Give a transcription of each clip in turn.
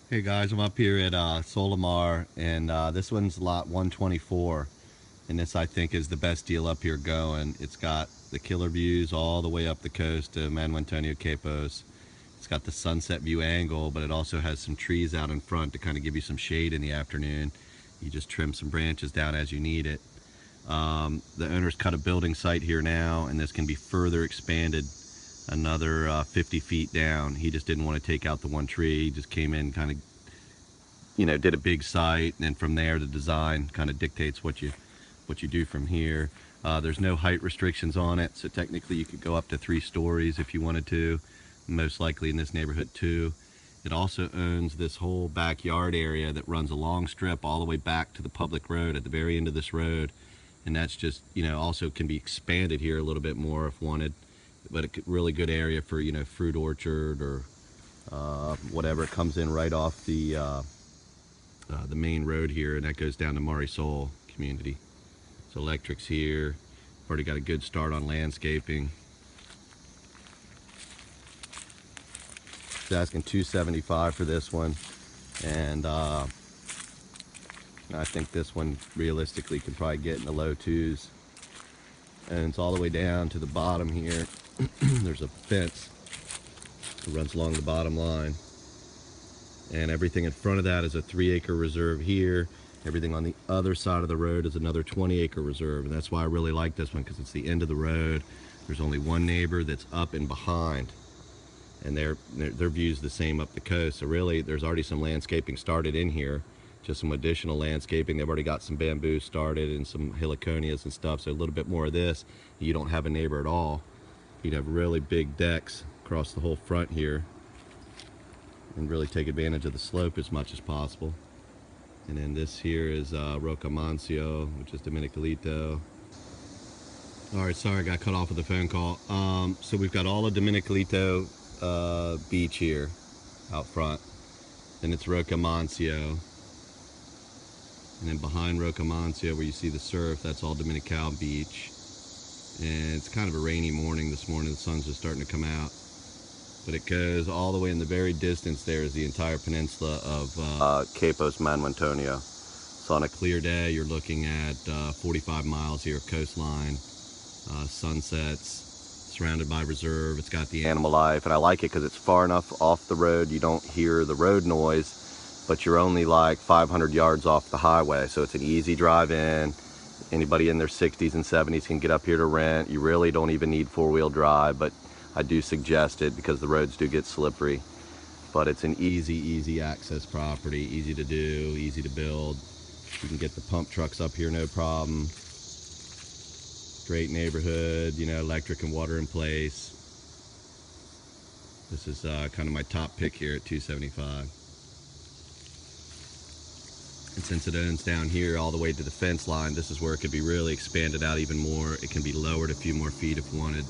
Hey guys, I'm up here at Solemar, and this one's lot 124, and this I think is the best deal up here going. It's got the killer views all the way up the coast to Manuel Antonio Capos. It's got the sunset view angle, but it also has some trees out in front to kind of give you some shade in the afternoon. You just trim some branches down as you need it. The owner's cut a building site here now, and this can be further expanded another 50 feet down. He just didn't want to take out the one tree. He just came in, kind of, did a big site, and then from there the design kind of dictates what you do from here. There's no height restrictions on it, so technically you could go up to 3 stories if you wanted to. Most likely in this neighborhood 2. It also owns this whole backyard area that runs a long strip all the way back to the public road at the very end of this road, and that's just, also can be expanded here a little bit more if wanted. But a really good area for, fruit orchard or whatever. It comes in right off the main road here, and that goes down to Marisol community. So electric's here. Already got a good start on landscaping. It's asking $275 for this one, and I think this one realistically could probably get in the low 2s. And it's all the way down to the bottom here. There's a fence that runs along the bottom line, and everything in front of that is a 3-acre reserve here. Everything on the other side of the road is another 20-acre reserve, and that's why I really like this one, because it's the end of the road. There's only one neighbor that's up and behind, and their view's the same up the coast. So really there's already some landscaping started in here, just some additional landscaping. They've already got some bamboo started and some heliconias and stuff, so a little bit more of this. You don't have a neighbor at all. You'd have really big decks across the whole front here and really take advantage of the slope as much as possible. And then this here is Roca Mancio, which is Dominicalito. Alright, sorry I got cut off with a phone call. So we've got all of Dominicalito beach here out front. Then it's Roca Mancio. And then behind Roca Mancio, where you see the surf, that's all Dominical Beach. And it's kind of a rainy morning this morning. The sun's just starting to come out. But it goes all the way in the very distance. There is the entire peninsula of Capos Manuel Antonio. So on a clear day, you're looking at 45 miles here of coastline, sunsets, surrounded by reserve. It's got the animal life, and I like it because it's far enough off the road you don't hear the road noise, but you're only like 500 yards off the highway, so it's an easy drive in. Anybody in their 60s and 70s can get up here to rent. You really don't even need 4-wheel drive, but I do suggest it because the roads do get slippery. But it's an easy access property, easy to do, easy to build. You can get the pump trucks up here no problem. Great neighborhood, electric and water in place. This is kind of my top pick here at $275. And since it owns down here all the way to the fence line, this is where it could be really expanded out even more. It can be lowered a few more feet if wanted,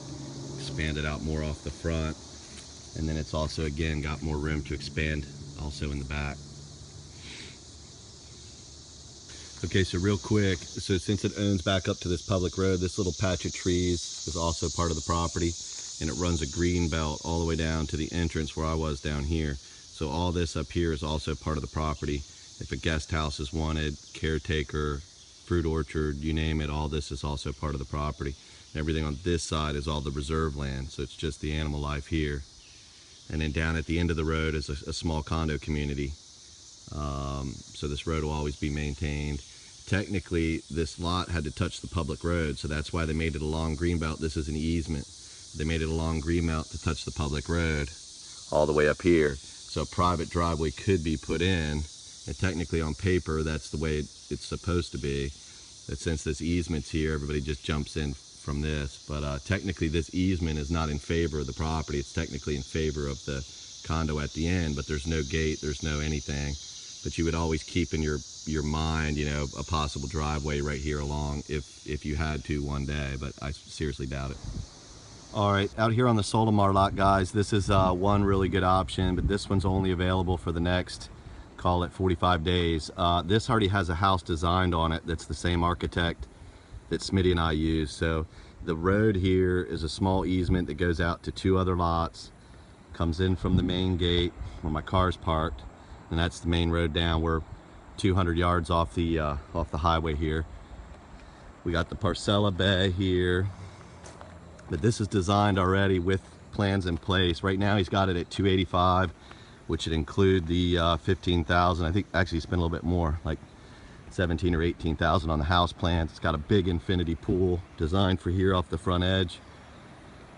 expanded out more off the front. And then it's also, again, got more room to expand also in the back. Okay, so real quick, so since it owns back up to this public road, this little patch of trees is also part of the property, and it runs a green belt all the way down to the entrance where I was down here. So all this up here is also part of the property. If a guest house is wanted, caretaker, fruit orchard, you name it, all this is also part of the property. And everything on this side is all the reserve land, so it's just the animal life here. And then down at the end of the road is a small condo community. So this road will always be maintained. Technically, this lot had to touch the public road, so that's why they made it a long greenbelt. This is an easement. They made it a long greenbelt to touch the public road all the way up here. So a private driveway could be put in, and technically on paper, that's the way it's supposed to be. But since this easement's here, everybody just jumps in from this. But technically, this easement is not in favor of the property. It's technically in favor of the condo at the end, but there's no gate, there's no anything. But you would always keep in your mind, a possible driveway right here along if you had to one day, but I seriously doubt it. All right, out here on the Solemar Lot, guys, this is one really good option, but this one's only available for the next, call it 45 days. This already has a house designed on it that's the same architect that Smitty and I use. So the road here is a small easement that goes out to 2 other lots, comes in from the main gate where my car's parked, and that's the main road down. We're 200 yards off the highway here. We got the Parcella Bay here, but this is designed already with plans in place. Right now he's got it at 285, which would include the 15,000. I think actually he spent a little bit more, like 17 or 18,000 on the house plans. It's got a big infinity pool designed for here off the front edge.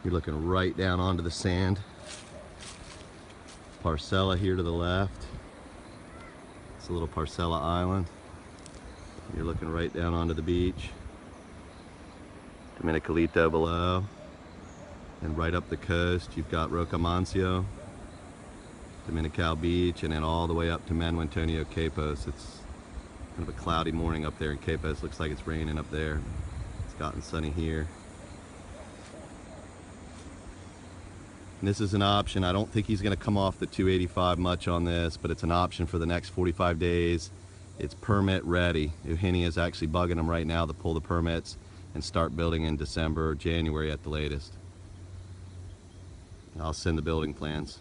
You're looking right down onto the sand. Parcella here to the left. It's a little Parcella Island. You're looking right down onto the beach. Dominicalito below. And right up the coast, you've got Rocamancio, Dominical Beach, and then all the way up to Manuel Antonio Capos. It's kind of a cloudy morning up there in Capos. Looks like it's raining up there. It's gotten sunny here. And this is an option. I don't think he's going to come off the 285 much on this, but it's an option for the next 45 days. It's permit ready. Eugenio is actually bugging him right now to pull the permits and start building in December or January at the latest. I'll send the building plans.